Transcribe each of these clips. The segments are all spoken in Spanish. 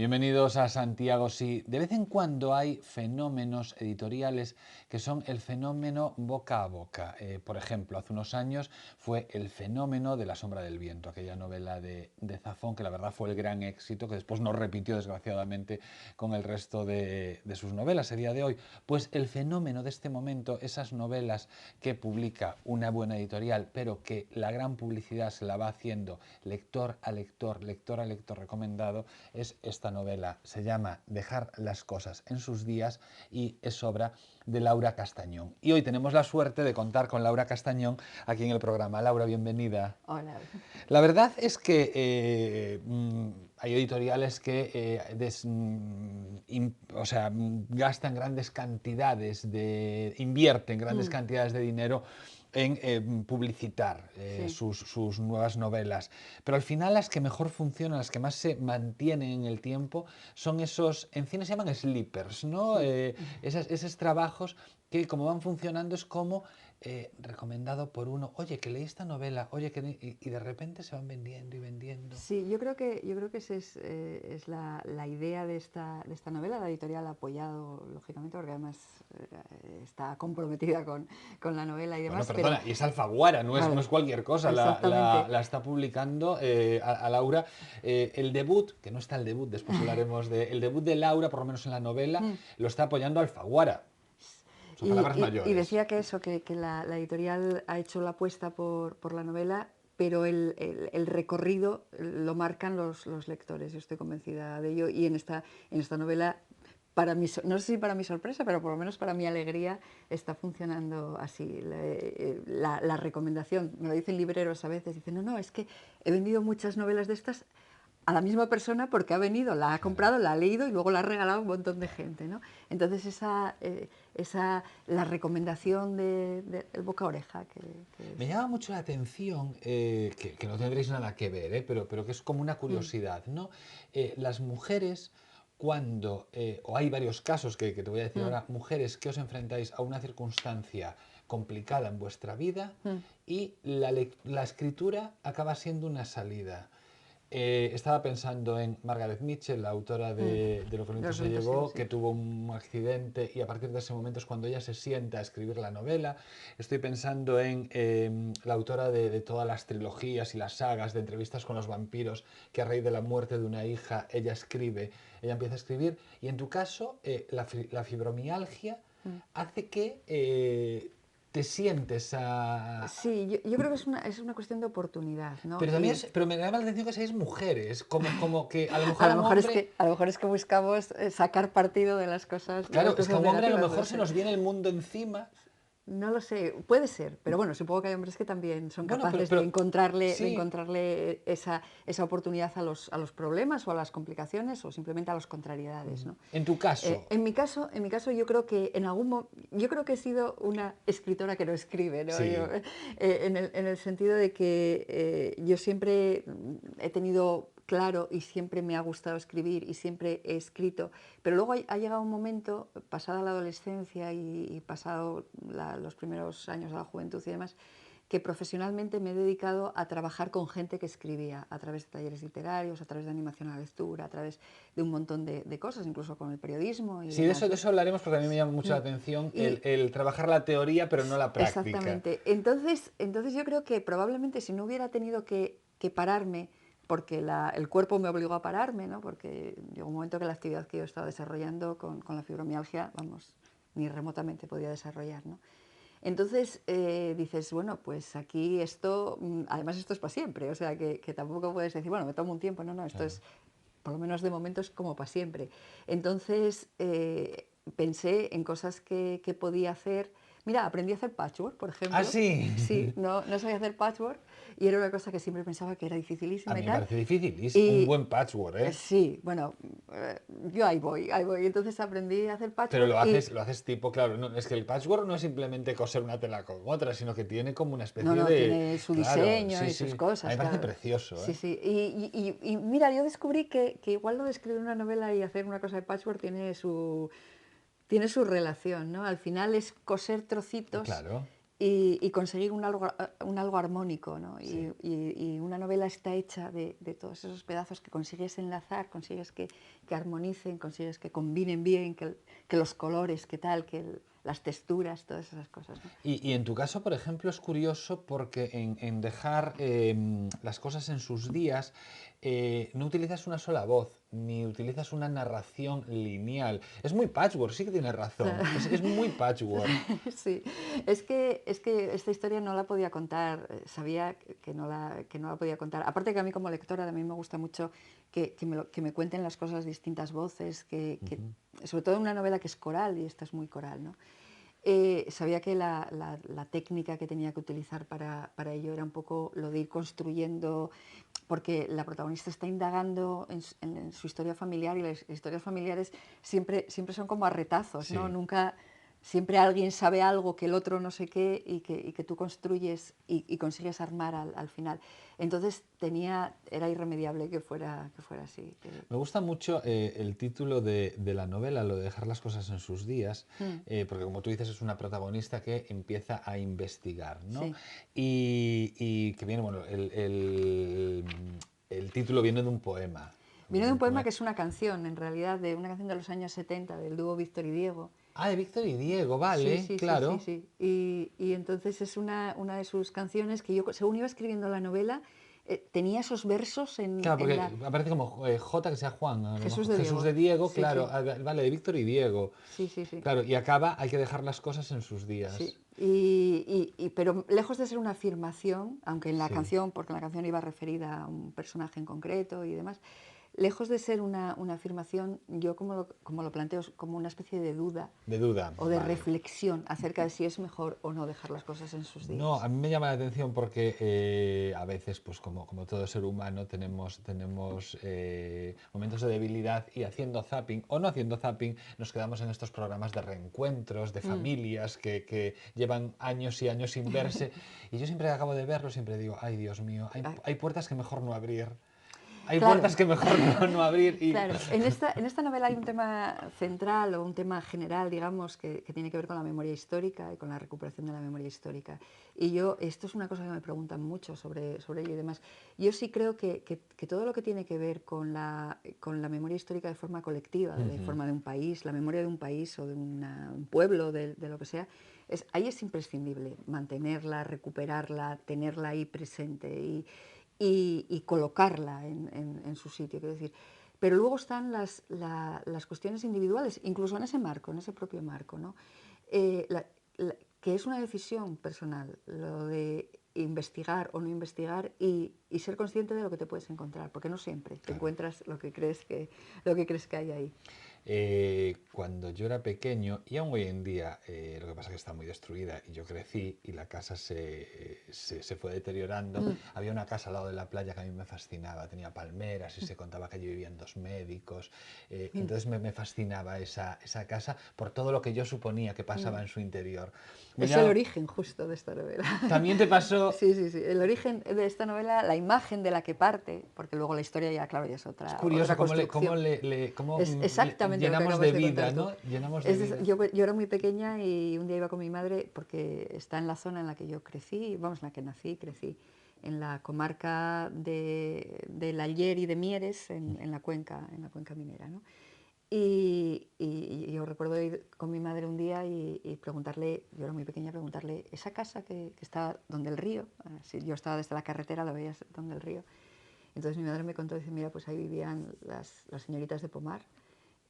Bienvenidos a Santiago Sí. De vez en cuando hay fenómenos editoriales que son el fenómeno boca a boca. Por ejemplo, hace unos años fue el fenómeno de La sombra del viento, aquella novela de Zafón, que la verdad fue el gran éxito, que después no repitió desgraciadamente con el resto de sus novelas a día de hoy. Pues el fenómeno de este momento, esas novelas que publica una buena editorial, pero que la gran publicidad se la va haciendo lector a lector, lector a lector recomendado, es esta novela. Se llama Dejar las cosas en sus días y es obra de Laura Castañón. Y hoy tenemos la suerte de contar con Laura Castañón aquí en el programa. Laura, bienvenida. Hola. La verdad es que hay editoriales que gastan grandes cantidades invierten grandes cantidades de dinero en publicitar Sí. sus nuevas novelas. Pero al final las que mejor funcionan, las que más se mantienen en el tiempo, son esos, en cine se llaman sleepers, ¿no? Sí. Esos trabajos que como van funcionando es como recomendado por uno, oye, que leí esta novela, oye, y de repente se van vendiendo y vendiendo. Sí, yo creo que esa es la idea de esta novela. La editorial ha apoyado, lógicamente, porque además está comprometida con la novela y Bueno, demás, pero perdona, y es Alfaguara, no vale, es cualquier cosa, exactamente. la está publicando a Laura. El debut, que no está el debut, después hablaremos el debut de Laura, por lo menos en la novela, lo está apoyando Alfaguara. Son Y, palabras y mayores. decía que eso, que la editorial ha hecho la apuesta por la novela, pero el recorrido lo marcan los lectores, yo estoy convencida de ello. Y en esta novela, no sé si para mi sorpresa, pero por lo menos para mi alegría, está funcionando así. La recomendación, me lo dicen libreros a veces, dicen, no, es que he vendido muchas novelas de estas a la misma persona porque ha venido, la ha Claro. comprado, la ha leído y luego la ha regalado a un montón de gente, ¿no? Entonces la recomendación del boca a oreja que Me es. llama mucho la atención, que no tendréis nada que ver, pero que es como una curiosidad, ¿no? Las mujeres, o hay varios casos que te voy a decir ahora, mujeres que os enfrentáis a una circunstancia complicada en vuestra vida y la escritura acaba siendo una salida. Estaba pensando en Margaret Mitchell, la autora de Lo que el viento Los se vientos siglos, llevó, sí. que tuvo un accidente y a partir de ese momento es cuando ella se sienta a escribir la novela. Estoy pensando en la autora de todas las trilogías y las sagas de entrevistas con los vampiros, que a raíz de la muerte de una hija ella empieza a escribir. Y en tu caso, la fibromialgia hace que te sientes a... Sí, yo creo que es una cuestión de oportunidad, ¿no? Pero también pero me llama la atención que seáis mujeres, como que a lo mejor A a lo un mejor es hombre, que, a lo mejor es que buscamos sacar partido de las claro, es que a cosas un hombre a lo negativas, no mejor se sé. nos viene el mundo encima. No lo sé, puede ser, pero bueno, supongo que hay hombres que también son Bueno, capaces de pero encontrarle, de sí, encontrarle esa oportunidad a los problemas o a las complicaciones o simplemente a las contrariedades, ¿no? en tu caso, En mi caso, yo creo que yo creo que he sido una escritora que no escribe, ¿no? sí. En el sentido de que yo siempre he tenido claro y siempre me ha gustado escribir y siempre he escrito, pero luego ha llegado un momento, pasada la adolescencia y pasado los primeros años de la juventud y demás, que profesionalmente me he dedicado a trabajar con gente que escribía a través de talleres literarios, a través de animación a la lectura, a través de un montón de cosas, incluso con el periodismo y Sí, demás, de ¿no? eso hablaremos porque a mí me llama mucho la atención Y el trabajar la teoría pero no la práctica. exactamente. Entonces yo creo que probablemente si no hubiera tenido que pararme, porque el cuerpo me obligó a pararme, ¿no? Porque llegó un momento que la actividad que yo estaba desarrollando con la fibromialgia, vamos, ni remotamente podía desarrollar, ¿no? Entonces dices, bueno, pues aquí además esto es para siempre, o sea que tampoco puedes decir, bueno, me tomo un tiempo, no, esto Claro. es, por lo menos de momento es como para siempre. Entonces pensé en cosas que podía hacer. Mira, aprendí a hacer patchwork, por Ah, ejemplo. sí. Sí, no sabía hacer patchwork y era una cosa que siempre pensaba que era A dificilísima mí y me tal. parece difícil, es un Y buen patchwork, ¿eh? sí, bueno, yo ahí voy, ahí voy. Entonces aprendí a hacer Pero patchwork y lo haces tipo, claro, no, es que el patchwork no es simplemente coser una tela con otra, sino que tiene como una no, especie no, de... tiene su Claro, diseño sí, y sus sí. A mí me cosas, parece claro. precioso, Sí, ¿eh? sí. Y mira, yo descubrí que igual lo de escribir una novela y hacer una cosa de patchwork tiene su relación, ¿no? Al final es coser trocitos Claro. y conseguir un algo armónico, ¿no? Sí. Y una novela está hecha de todos esos pedazos que consigues enlazar, consigues que armonicen, consigues que combinen bien, que los colores, que tal, las texturas, todas esas cosas, ¿no? Y en tu caso, por ejemplo, es curioso porque en dejar las cosas en sus días, no utilizas una sola voz, ni utilizas una narración lineal. Es muy patchwork, sí que tienes razón. Es muy patchwork. Sí, es que esta historia no la podía contar, sabía que no la podía contar. Aparte que a mí como lectora también me gusta mucho que me cuenten las cosas distintas voces, sobre todo en una novela que es coral, y esta es muy coral, ¿no? Sabía que la técnica que tenía que utilizar para ello era un poco lo de ir construyendo, porque la protagonista está indagando en su historia familiar, y las historias familiares siempre son como a retazos, ¿no? Sí. Nunca, siempre alguien sabe algo que el otro no sé qué, y que tú construyes y consigues armar al final. Entonces era irremediable que fuera así. Me gusta mucho el título de la novela, lo de dejar las cosas en sus días, Mm, porque como tú dices, es una protagonista que empieza a investigar, ¿no? sí. Y que viene, bueno, el título viene de un poema. Viene de un poema que es una canción, en realidad, de una canción de los años 70, del dúo Víctor y Diego. Ah, de Víctor y Diego, Sí, vale, sí, sí, sí, claro. sí. Y entonces es una de sus canciones que yo, según iba escribiendo la novela, tenía esos versos Claro, en porque la... aparece como J, que sea Juan, a lo Jesús mejor de Jesús Diego. de Diego, Sí, claro, sí, vale, de Víctor y Diego. sí, sí, sí. Claro, y acaba, hay que dejar las cosas en sus Sí, días. pero lejos de ser una afirmación, aunque en la Sí. canción, porque la canción iba referida a un personaje en concreto y demás, lejos de ser una afirmación, yo como lo planteo, es como una especie de duda De duda, o de vale. reflexión acerca de si es mejor o no dejar las cosas en sus No, a días. mí me llama la atención porque a veces, pues como todo ser humano, tenemos momentos de debilidad y haciendo zapping o no haciendo zapping, nos quedamos en estos programas de reencuentros, de Mm. familias que llevan años y años sin verse. Y yo siempre que acabo de verlo, siempre digo, ay Dios mío, Ah, hay puertas que mejor no abrir. Hay claro, puertas que mejor no abrir y... claro. En esta novela hay un tema central o un tema general, digamos, que tiene que ver con la memoria histórica y con la recuperación de la memoria histórica. Y esto es una cosa que me preguntan mucho sobre ello y demás. Yo sí creo que todo lo que tiene que ver con la memoria histórica de forma colectiva, de Ujú. forma de un país, la memoria de un país o de un pueblo, de lo que sea, ahí es imprescindible mantenerla, recuperarla, tenerla ahí presente y colocarla en su sitio, quiero decir. Pero luego están las cuestiones individuales, incluso en ese marco, en ese propio marco, ¿no? Eh, la- que es una decisión personal, lo de investigar o no investigar y ser consciente de lo que te puedes encontrar, porque no siempre te Claro. encuentras lo que crees que hay ahí. Cuando yo era pequeño, y aún hoy en día, lo que pasa es que está muy destruida, y yo crecí y la casa se fue deteriorando. Mm, Había una casa al lado de la playa que a mí me fascinaba, tenía palmeras y se contaba que allí vivían dos médicos. mm, Entonces me fascinaba esa casa por todo lo que yo suponía que pasaba mm. en su interior. Me Es el llama- origen justo de esta novela. También te pasó, Sí, sí, sí. El origen de esta novela, la imagen de la que parte, porque luego la historia ya, claro, ya es es otra curioso construcción. cómo Es exactamente lo que llenamos acabas de de vida, contar tú. ¿no? Llenamos de vida. Yo era muy pequeña y un día iba con mi madre, porque está en la zona en la que yo crecí, vamos, en la que nací y crecí, en la comarca del Aller y de Mieres, en la cuenca minera, ¿no? Y yo recuerdo ir con mi madre un día y preguntarle, yo era muy pequeña, preguntarle, esa casa que está donde el río, si yo estaba desde la carretera, la veías donde el río. Entonces mi madre me contó, dice, mira, pues ahí vivían las señoritas de Pomar,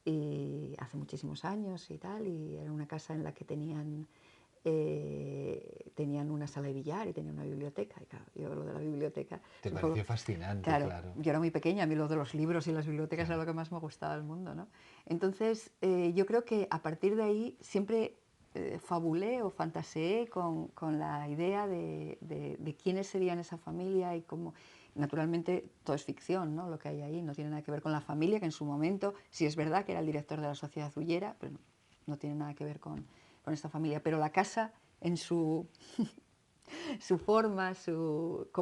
y hace muchísimos años y tal, y era una casa en la que tenían una sala de billar y tenían una biblioteca. Y claro, yo lo de la biblioteca Te es un poco... pareció fascinante, Claro, claro. yo era muy pequeña, a mí lo de los libros y las bibliotecas era Claro. lo que más me gustaba del mundo, ¿no? Entonces, yo creo que a partir de ahí siempre fabulé o fantaseé con la idea de quiénes serían esa familia y cómo... Naturalmente, todo es ficción, ¿no? Lo que hay ahí no tiene nada que ver con la familia, que en su momento, sí es verdad que era el director de la Sociedad Ullera, pero no tiene nada que ver con esta familia. Pero la casa, en su forma,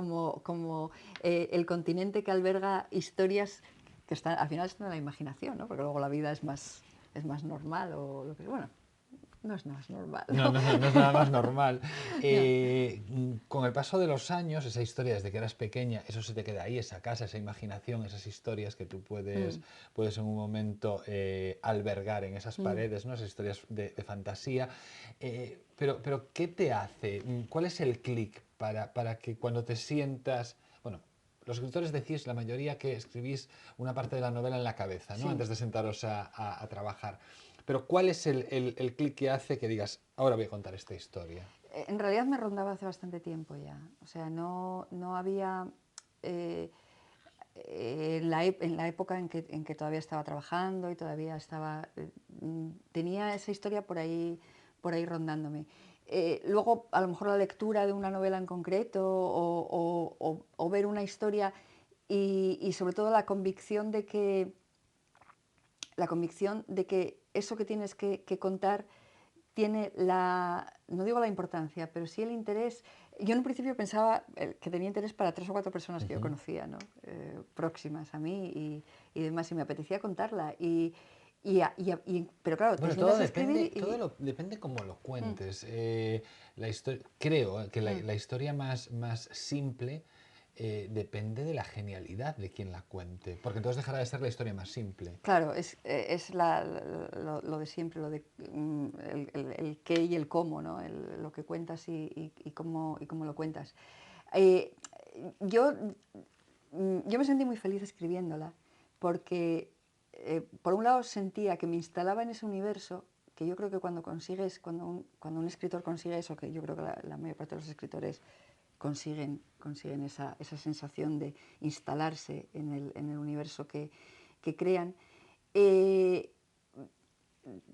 como el continente que alberga historias que al final están en la imaginación, ¿no? Porque luego la vida es más normal o lo que sea. Bueno, no es más normal. No es nada más normal. No. Con el paso de los años, esa historia desde que eras pequeña, eso se te queda ahí, esa casa, esa imaginación, esas historias que tú puedes, Mm, puedes en un momento albergar en esas mm. paredes, ¿no? Esas historias de fantasía. Pero, ¿qué te hace? ¿Cuál es el clic para que cuando te sientas... Bueno, los escritores decís, la mayoría, que escribís una parte de la novela en la cabeza, ¿no? Sí. Antes de sentaros a trabajar. Pero ¿cuál es el clic que hace que digas, ahora voy a contar esta historia? En realidad me rondaba hace bastante tiempo ya. O sea, no había... eh, en la época en que todavía estaba trabajando y todavía estaba... tenía esa historia por ahí rondándome. Luego, a lo mejor la lectura de una novela en concreto o ver una historia y sobre todo la convicción de que eso que tienes que contar tiene no digo la importancia, pero sí el interés. Yo en un principio pensaba que tenía interés para 3 o 4 personas que yo Ujú. conocía, ¿no? Próximas a mí y demás, y me apetecía contarla. Pero claro, te Bueno, sientas a escribir depende cómo lo Mm, cuentes. Creo que mm. la historia más simple depende de la genialidad de quien la cuente, porque entonces dejará de ser la historia más simple. Claro, es lo de siempre, lo de el qué y el cómo, ¿no? Lo que cuentas y cómo lo cuentas. Eh, yo, yo me sentí muy feliz escribiéndola porque, por un lado, sentía que me instalaba en ese universo, que yo creo que cuando un escritor consigue eso, que yo creo que la mayor parte de los escritores consiguen esa sensación de instalarse en el universo que crean, eh,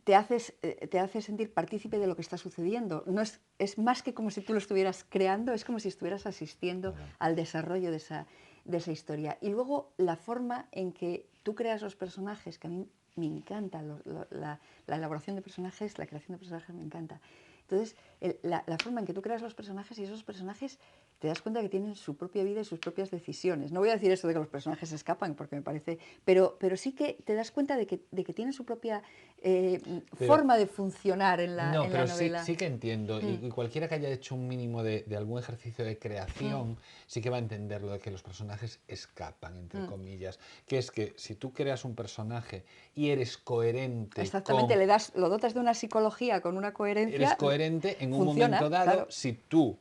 te hace sentir partícipe de lo que está sucediendo. No es más que como si tú lo estuvieras creando, es como si estuvieras asistiendo Claro. al desarrollo de esa historia. Y luego la forma en que tú creas los personajes, que a mí me encanta, la elaboración de personajes, la creación de personajes me encanta. Entonces, la forma en que tú creas los personajes y esos personajes te das cuenta que tienen su propia vida y sus propias decisiones. No voy a decir eso de que los personajes escapan, porque me parece... pero sí que te das cuenta de que tienen su propia Pero forma de funcionar no, en la pero sí, novela. sí que entiendo. Mm, Y cualquiera que haya hecho un mínimo de algún ejercicio de mm, creación, sí que va a entender lo de que los personajes escapan, entre mm. comillas. Que es que si tú creas un personaje y eres coherente Exactamente, con... lo dotas de una psicología con una Eres coherencia, coherente en un momento funciona, dado, claro. si tú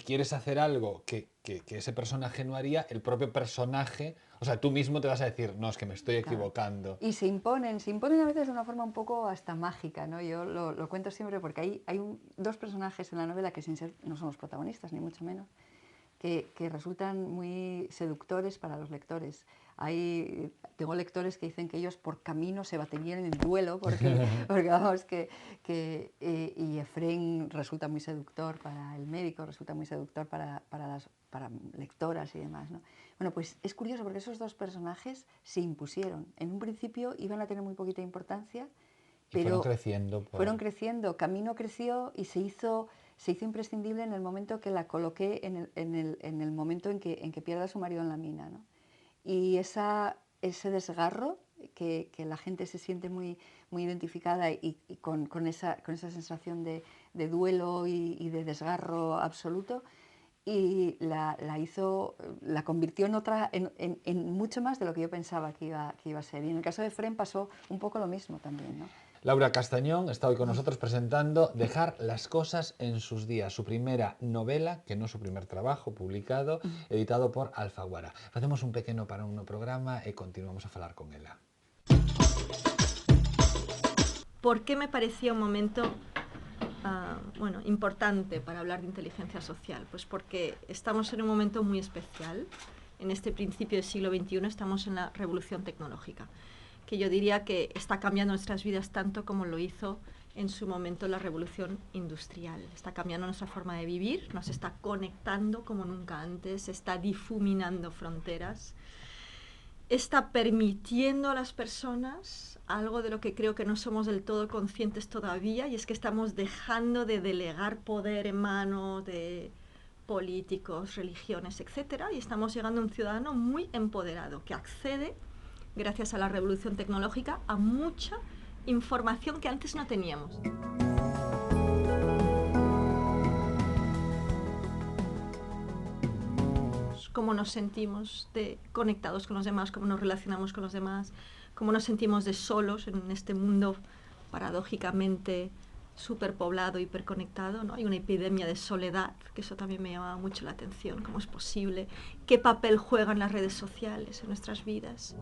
quieres hacer algo que ese personaje no haría, el propio personaje, o sea, tú mismo te vas a decir, no, es que me estoy Claro. equivocando. Y se imponen a veces de una forma un poco hasta mágica, ¿no? Yo lo cuento siempre porque hay dos personajes en la novela que sin ser, no son los protagonistas, ni mucho menos, que resultan muy seductores para los lectores. Tengo lectores que dicen que ellos por camino se baterían en duelo porque vamos, y Efrén resulta muy seductor para el médico, resulta muy seductor para lectoras y demás, ¿no? Bueno, pues es curioso porque esos dos personajes se impusieron. En un principio iban a tener muy poquita importancia, Y fueron pero creciendo fueron por... creciendo. Camino creció y se hizo imprescindible en el momento que la coloqué en el momento en que pierde a su marido en la mina, ¿no? Y ese desgarro que la gente se siente muy identificada y con esa sensación de duelo y de desgarro absoluto, y la convirtió en mucho más de lo que yo pensaba que iba a ser. Y en el caso de Fren pasó un poco lo mismo también, ¿no? Laura Castañón está hoy con nosotros presentando Dejar las cosas en sus días, su primera novela, que no es su primer trabajo, publicado, editado por Alfaguara. Facemos un pequeno para un programa e continuamos a falar con ela. ¿Por qué me parecía un momento importante para hablar de inteligencia social? Pues porque estamos en un momento muy especial. En este principio del siglo XXI estamos en la revolución tecnológica, que yo diría que está cambiando nuestras vidas tanto como lo hizo en su momento la revolución industrial. Está cambiando nuestra forma de vivir, nos está conectando como nunca antes, está difuminando fronteras, está permitiendo a las personas algo de lo que creo que no somos del todo conscientes todavía, y es que estamos dejando de delegar poder en manos de políticos, religiones, etcétera, y estamos llegando a un ciudadano muy empoderado que accede, gracias a la revolución tecnológica, a mucha información que antes no teníamos. cómo nos sentimos conectados con los demás, cómo nos relacionamos con los demás, cómo nos sentimos de solos en este mundo paradójicamente superpoblado, hiperconectado, ¿no? Hay una epidemia de soledad, que eso también me llama mucho la atención, cómo es posible, qué papel juegan las redes sociales en nuestras vidas.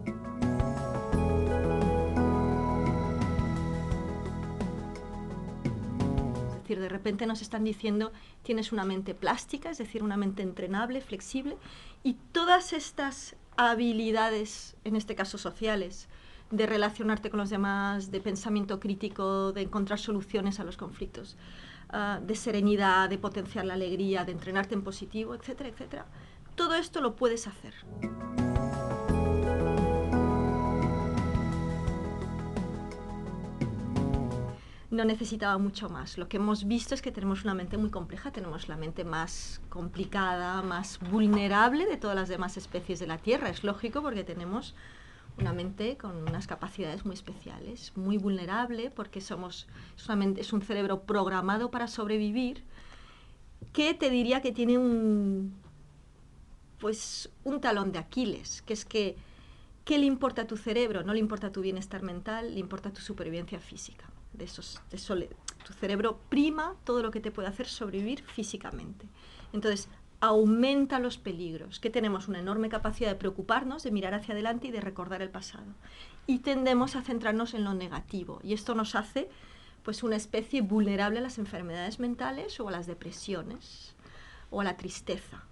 Es decir, de repente nos están diciendo, tienes una mente plástica, es decir, una mente entrenable, flexible, y todas estas habilidades, en este caso sociales, de relacionarte con los demás, de pensamiento crítico, de encontrar soluciones a los conflictos, de serenidad, de potenciar la alegría, de entrenarte en positivo, etcétera, etcétera. Todo esto lo puedes hacer. No necesitaba mucho más. Lo que hemos visto es que tenemos una mente muy compleja, tenemos la mente más complicada, más vulnerable de todas las demás especies de la Tierra. Es lógico porque tenemos una mente con unas capacidades muy especiales, muy vulnerable, porque es un cerebro programado para sobrevivir, que te diría que tiene un talón de Aquiles, que es que ¿qué le importa a tu cerebro? No le importa tu bienestar mental, le importa tu supervivencia física. Tu cerebro prima todo lo que te puede hacer sobrevivir físicamente. Entonces, aumenta los peligros, que tenemos una enorme capacidad de preocuparnos, de mirar hacia adelante y de recordar el pasado. Y tendemos a centrarnos en lo negativo, y esto nos hace pues una especie vulnerable a las enfermedades mentales o a las depresiones o a la tristeza.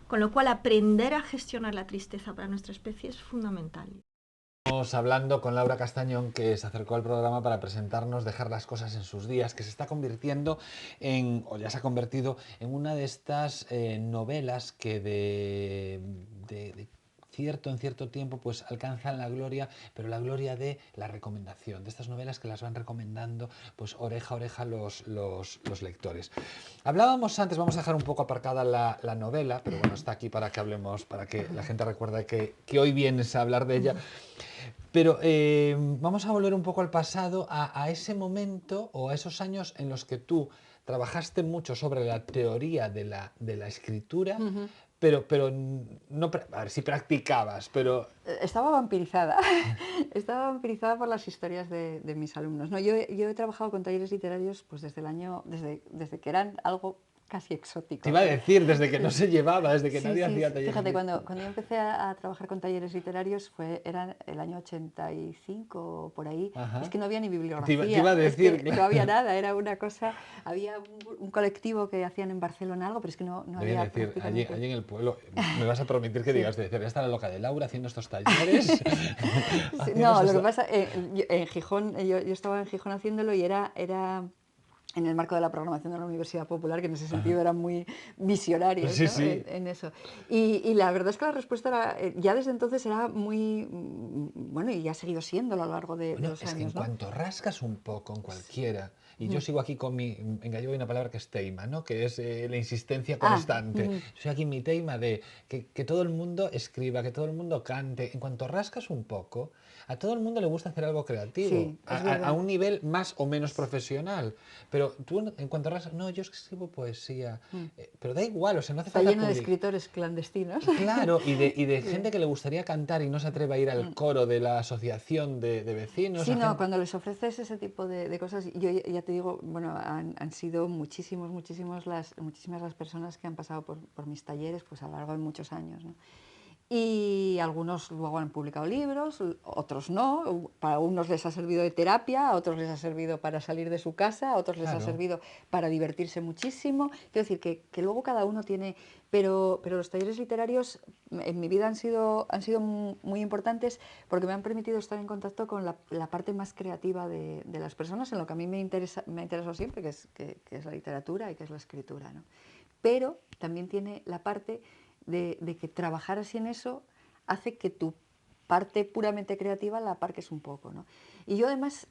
Con lo cual, aprender a gestionar la tristeza para nuestra especie es fundamental. Estamos hablando con Laura Castañón, que se acercó al programa para presentarnos Dejar las cosas en sus días, que se está convirtiendo o ya se ha convertido en una de estas novelas que en cierto tiempo pues alcanzan la gloria, pero la gloria de la recomendación, de estas novelas que las van recomendando pues oreja a oreja los lectores. Hablábamos antes, vamos a dejar un poco aparcada la novela, pero bueno, está aquí para que hablemos, para que la gente recuerde que hoy vienes a hablar de ella. Pero vamos a volver un poco al pasado, a ese momento o a esos años en los que tú trabajaste mucho sobre la teoría de la escritura, pero no, a ver si practicabas, pero... Estaba vampirizada, estaba vampirizada por las historias de mis alumnos. No, yo he trabajado con talleres literarios pues desde que eran algo casi exótico. Te iba a decir, desde que no se llevaba, desde que sí, nadie sí, hacía sí. talleres. Fíjate, cuando yo empecé a trabajar con talleres literarios era el año 85 o por ahí. Ajá. Es que no había ni bibliografía. Te iba a decir, es que no había nada, era una cosa... Había un colectivo que hacían en Barcelona algo, pero es que no había decir, prácticamente... allí en el pueblo, me vas a permitir que digas, esta está la loca de Laura haciendo estos talleres. No, lo que pasa, en Gijón, yo estaba en Gijón haciéndolo y era en el marco de la programación de la Universidad Popular, que en ese sentido eran muy visionarios, sí, ¿no? sí. En eso. Y la verdad es que la respuesta era, ya desde entonces era muy, bueno, y ha seguido siendo a lo largo de los años. Que en cuanto rascas un poco en cualquiera, y yo sigo aquí con en gallego hay una palabra que es teima, ¿no? Que es la insistencia constante. Yo soy aquí en mi teima de que todo el mundo escriba, que todo el mundo cante. En cuanto rascas un poco, a todo el mundo le gusta hacer algo creativo, Sí, a un nivel más o menos profesional. Pero tú en cuanto rascas, no, yo escribo poesía, pero da igual, o sea, no hace falta lleno de escritores clandestinos. Claro, y de gente que le gustaría cantar y no se atreve a ir al coro de la asociación de vecinos. Sí, no, cuando les ofreces ese tipo de cosas, yo ya te digo, bueno, han sido muchísimas las personas que han pasado por mis talleres pues a lo largo de muchos años, ¿no? Y algunos luego han publicado libros, otros no. Para unos les ha servido de terapia, a otros les ha servido para salir de su casa, a otros les ha servido para divertirse muchísimo. Quiero decir que luego cada uno tiene... Pero los talleres literarios en mi vida han sido muy importantes porque me han permitido estar en contacto con la parte más creativa de las personas, en lo que a mí me ha interesado siempre, que es la literatura y que es la escritura, ¿no? Pero también tiene la parte de que trabajar así en eso hace que tu parte puramente creativa la aparques un poco, ¿no? Y yo además,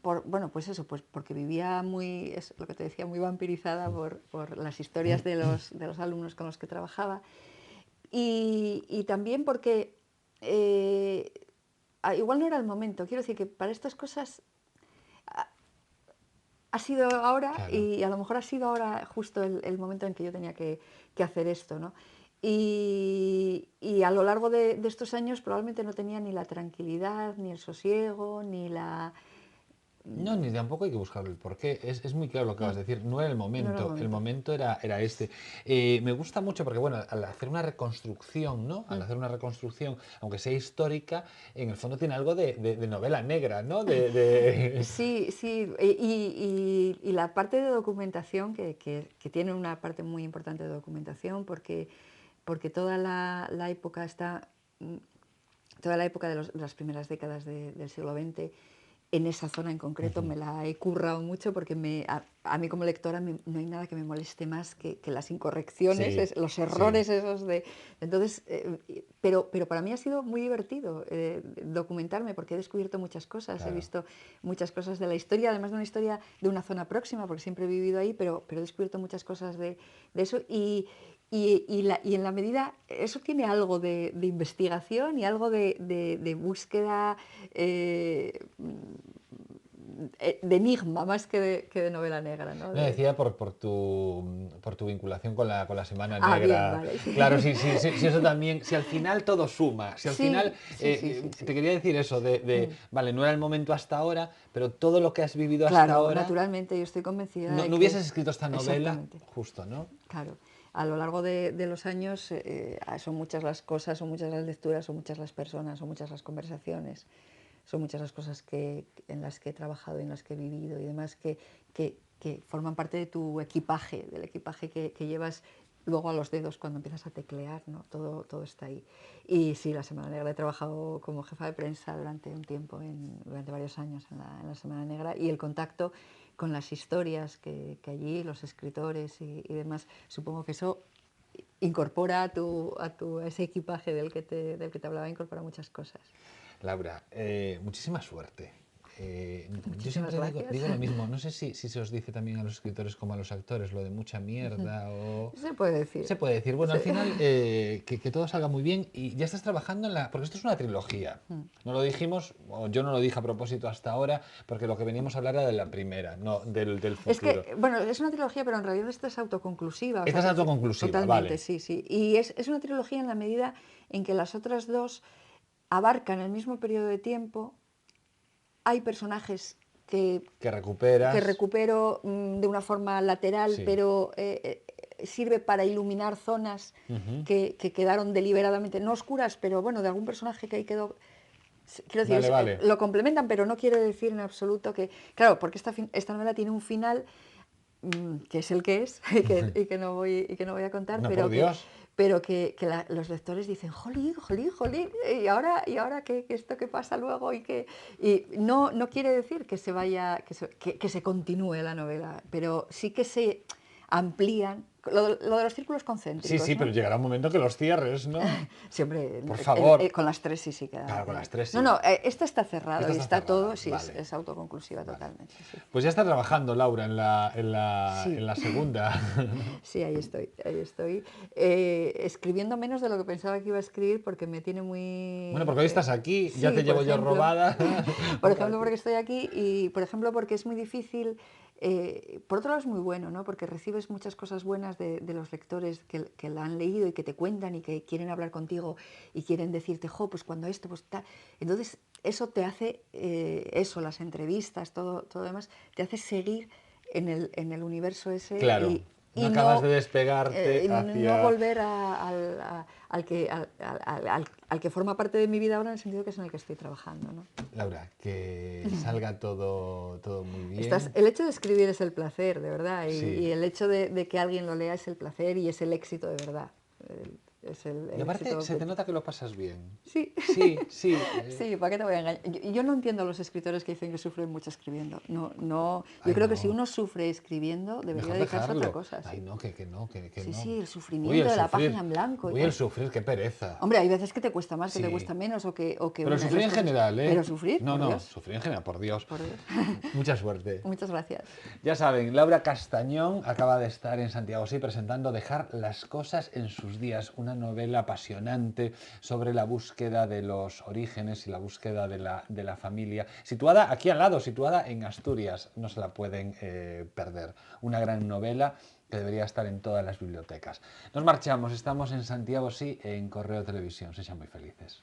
pues porque vivía muy, es lo que te decía, muy vampirizada por las historias de los alumnos con los que trabajaba y también porque igual no era el momento, quiero decir que para estas cosas ha sido ahora, claro. Y a lo mejor ha sido ahora justo el momento en que yo tenía que hacer esto, ¿no? Y y a lo largo de estos años probablemente no tenía ni la tranquilidad, ni el sosiego, ni la... No, ni tampoco hay que buscar el porqué. Es muy claro lo que vas a decir. No era No era el el momento. momento era este. Me gusta mucho porque, bueno, al hacer una reconstrucción, ¿no? Al hacer una reconstrucción, aunque sea histórica, en el fondo tiene algo de novela negra, ¿no? Sí, sí, y la parte de documentación, que tiene una parte muy importante de documentación, porque toda la época está, toda la época de las primeras décadas del siglo XX, en esa zona en concreto me la he currado mucho porque a mí como lectora no hay nada que me moleste más que las incorrecciones, Sí, los sí, errores esos de... Entonces, pero para mí ha sido muy divertido documentarme porque he descubierto muchas cosas, he claro. visto muchas cosas de la historia, además de una historia de una zona próxima, porque siempre he vivido ahí, pero he descubierto muchas cosas de eso y en la medida, eso tiene algo de investigación y algo de búsqueda de enigma más que de novela negra, ¿no? No, decía por tu vinculación con la Semana Ah, bien, Negra. vale, sí. Claro, sí, sí, sí, sí, eso también, si al final todo suma, si al final, Sí, sí, sí, sí, sí. te quería decir eso, vale, no era el momento hasta ahora, pero todo lo que has vivido hasta Claro, ahora, naturalmente, yo estoy convencida no, de no que... hubieses escrito esta novela, Exactamente, justo, ¿no? claro. A lo largo de los años son muchas las cosas, son muchas las lecturas, son muchas las personas, son muchas las conversaciones, son muchas las cosas en las que he trabajado y en las que he vivido y demás que forman parte de tu equipaje, del equipaje que llevas luego a los dedos cuando empiezas a teclear, ¿no? Todo está ahí. Y sí, la Semana Negra he trabajado como jefa de prensa durante un tiempo, durante varios años en la Semana Negra y el contacto con las historias que allí, los escritores y demás, supongo que eso incorpora a ese equipaje del que te hablaba, incorpora muchas cosas. Laura, muchísima suerte. Yo Muchísimas siempre gracias. digo lo mismo, no sé si se os dice también a los escritores como a los actores, lo de mucha mierda o... Se puede decir. Se puede decir, bueno, al Sí. final que todo salga muy bien y ya estás trabajando en la... Porque esto es una trilogía, no lo dijimos, o yo no lo dije a propósito hasta ahora, porque lo que veníamos a hablar era de la primera, no del Es futuro. que, bueno, es una trilogía, pero en realidad esta es autoconclusiva. O Esta sea, es autoconclusiva, totalmente, vale. sí, sí. Y es una trilogía en la medida en que las otras dos abarcan el mismo periodo de tiempo. Hay personajes Que que recuperas, recupero de una forma lateral, sí. pero sirve para iluminar zonas Ujú. que quedaron deliberadamente, no oscuras, pero bueno, de algún personaje que ahí quedó. Quiero decir, Vale, vale. lo complementan, pero no quiere decir en absoluto que... Claro, porque esta novela tiene un final que es el que es y que no voy a contar, No, por Dios. pero los lectores dicen, jolín, jolín, jolín, y ahora ¿qué esto que pasa luego? Y no quiere decir que se vaya, que se continúe la novela, pero sí que se amplían, lo de los círculos Sí, sí, concéntricos, pero ¿no? llegará un momento que los cierres, ¿no? Siempre, Por favor. con las tres sí queda. Claro, con las tres No, sí. no, esta está cerrado Esta y está está cerrada, todo, sí, vale. es autoconclusiva Vale. totalmente. Sí. Pues ya está trabajando Laura Sí. en la segunda. Sí, ahí estoy, ahí estoy. Escribiendo menos de lo que pensaba que iba a escribir porque me tiene Bueno, muy... porque hoy estás aquí, ya sí, te por llevo yo ejemplo. robada. Por ejemplo, porque estoy aquí y, por ejemplo, porque es muy difícil... por otro lado es muy bueno, ¿no? Porque recibes muchas cosas buenas de los lectores que la han leído y que te cuentan y que quieren hablar contigo y quieren decirte, jo, pues cuando esto, pues tal. Entonces, eso te hace, las entrevistas, todo demás, te hace seguir en el universo ese Claro, no y acabas de despegarte no hacia... volver al que forma parte de mi vida ahora en el sentido que es en el que estoy trabajando, ¿no? Laura, que salga todo muy bien. El hecho de escribir es el placer, de verdad, Sí. y el hecho de que alguien lo lea es el placer y es el éxito de verdad. Es Y el aparte éxito se te nota que lo pasas bien. Sí, Sí, sí. sí, ¿para qué te voy a engañar? Yo no entiendo a los escritores que dicen que sufren mucho escribiendo. No, yo Ay, creo que si no. uno sufre escribiendo, debería Mejor dedicarse a otra dejarlo. cosa. Ay, Sí, no, que no, que sí, no. sí, el Uy, sufrimiento el de la sufrir. página en blanco y Uy, el tal. sufrir, qué pereza. Hombre, hay veces que te cuesta más, que te Sí. cuesta menos, o que Pero el sufrir las en cosas... general, ¿eh? Pero sufrir, No, por no, Dios, sufrir en general, por Dios. por Dios. Mucha suerte. Muchas gracias. Ya saben, Laura Castañón acaba de estar en Santiago Sí presentando Dejar las cosas en sus días, una una novela apasionante sobre la búsqueda de los orígenes y la búsqueda de la familia, situada aquí al lado, situada en Asturias, no se la pueden perder. Una gran novela que debería estar en todas las bibliotecas. Nos marchamos, estamos en Santiago Sí, en Correo Televisión. Sean muy felices.